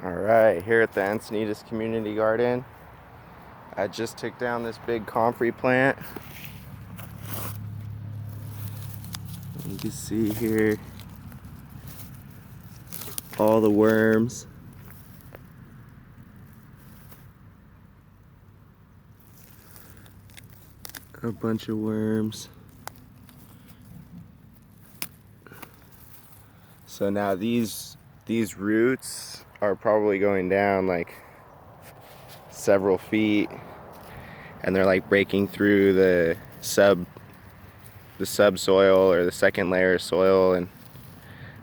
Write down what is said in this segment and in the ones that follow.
Alright, here at the Encinitas Community Garden, I just took down this big comfrey plant. You can see here all the worms. A bunch of worms. So now these roots are probably going down like several feet, and they're like breaking through the subsoil or the second layer of soil, and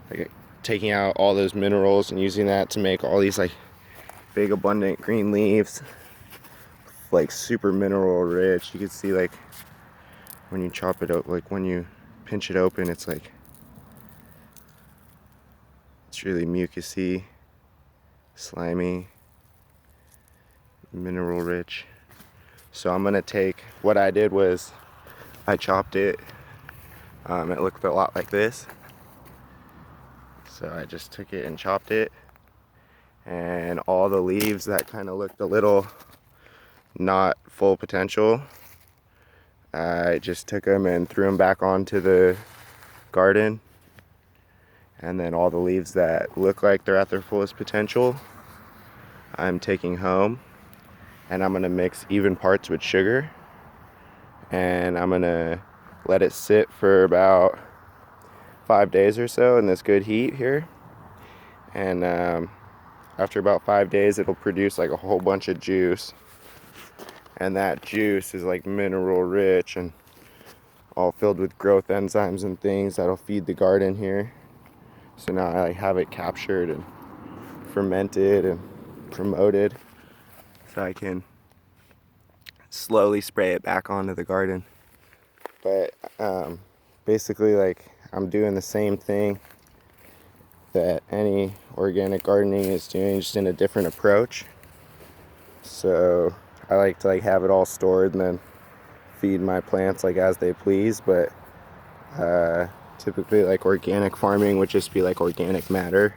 like taking out all those minerals and using that to make all these like big abundant green leaves, like super mineral rich. You can see like when you chop it out, like when you pinch it open, it's really mucusy, slimy, mineral rich. So I'm gonna take, what I did was I chopped it. It looked a lot like this. So I just took it and chopped it, and all the leaves that kind of looked a little not full potential, I just took them and threw them back onto the garden. And then all the leaves that look like they're at their fullest potential, I'm taking home, and I'm gonna mix even parts with sugar, and I'm gonna let it sit for about 5 days or so in this good heat here. And after about 5 days, it'll produce like a whole bunch of juice, and that juice is like mineral rich and all filled with growth enzymes and things that'll feed the garden here. So now I have it captured and fermented and promoted, so I can slowly spray it back onto the garden. But basically, like, I'm doing the same thing that any organic gardening is doing, just in a different approach. So I like to like have it all stored and then feed my plants like as they please. But typically, like, organic farming would just be like organic matter,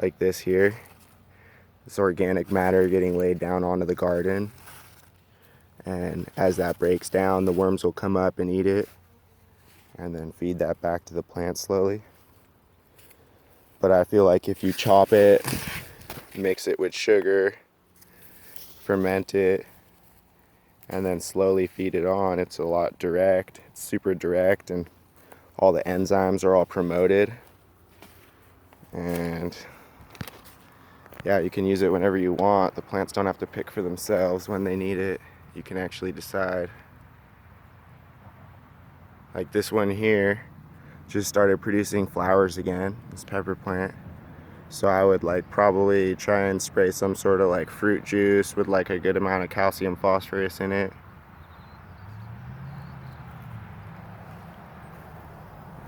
like this here. This organic matter getting laid down onto the garden, and as that breaks down, the worms will come up and eat it and then feed that back to the plant slowly. But I feel like if you chop it, mix it with sugar, ferment it, and then slowly feed it on, it's a lot direct. It's super direct, and all the enzymes are all promoted. And yeah, you can use it whenever you want. The plants don't have to pick for themselves when they need it. You can actually decide. Like this one here just started producing flowers again, this pepper plant. So I would like probably try and spray some sort of like fruit juice with like a good amount of calcium phosphorus in it.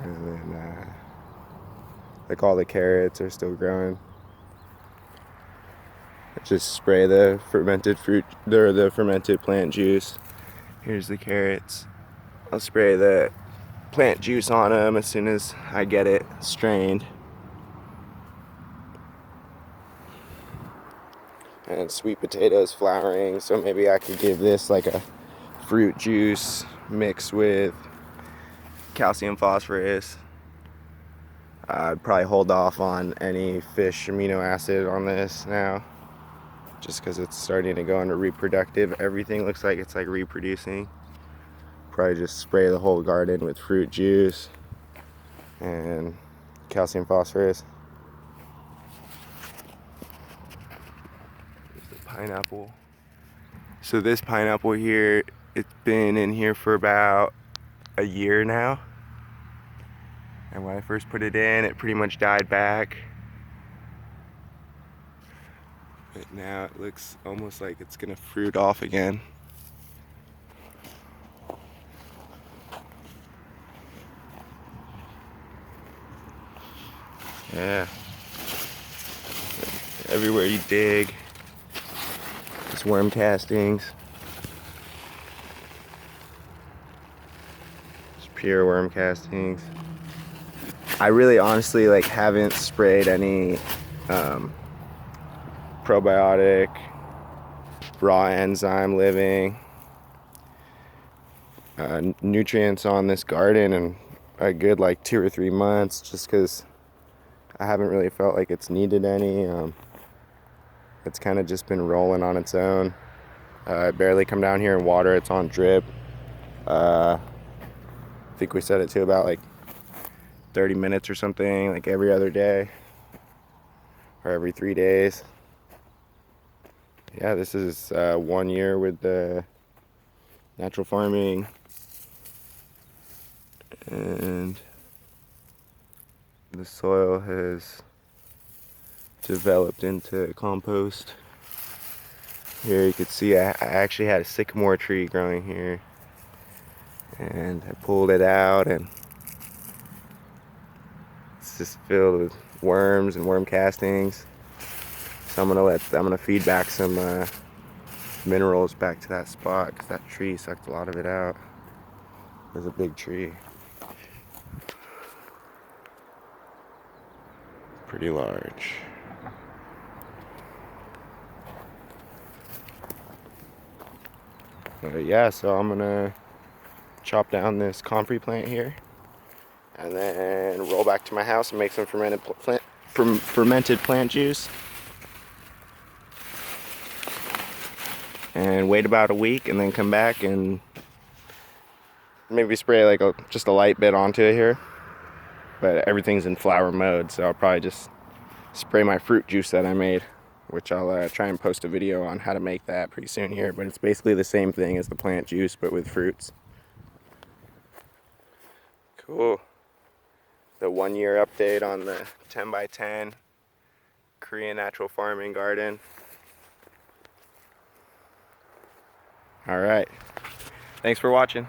And then like all the carrots are still growing. Just spray the fermented fruit, or the fermented plant juice. Here's the carrots. I'll spray the plant juice on them as soon as I get it strained. And sweet potatoes flowering, so maybe I could give this like a fruit juice mixed with calcium phosphorus. I'd probably hold off on any fish amino acid on this now, just because it's starting to go into reproductive. Everything looks like it's like reproducing. Probably just spray the whole garden with fruit juice and calcium phosphorus. Here's the pineapple. So this pineapple here, it's been in here for about a year now. And when I first put it in, it pretty much died back. But now it looks almost like it's gonna fruit off again. Yeah. Everywhere you dig, it's worm castings. It's pure worm castings. I really honestly like haven't sprayed any probiotic, raw enzyme living, nutrients on this garden in a good like 2 or 3 months, just because I haven't really felt like it's needed any. It's kind of just been rolling on its own. I barely come down here and water. It's on drip. I think we set it to about like 30 minutes or something, like every other day or every 3 days. Yeah, this is 1 year with the natural farming, and the soil has developed into compost. Here you can see I actually had a sycamore tree growing here, and I pulled it out, and it's just filled with worms and worm castings. So I'm gonna feed back some minerals back to that spot, because that tree sucked a lot of it out. It was a big tree, pretty large. Yeah, so I'm gonna chop down this comfrey plant here, and then roll back to my house and make some fermented plant juice, and wait about a week, and then come back and maybe spray like just a light bit onto it here. But everything's in flower mode, so I'll probably just spray my fruit juice that I made, which I'll try and post a video on how to make that pretty soon here. But it's basically the same thing as the plant juice, but with fruits. Cool. The 1 year update on the 10x10 Korean natural farming garden. All right. Thanks for watching.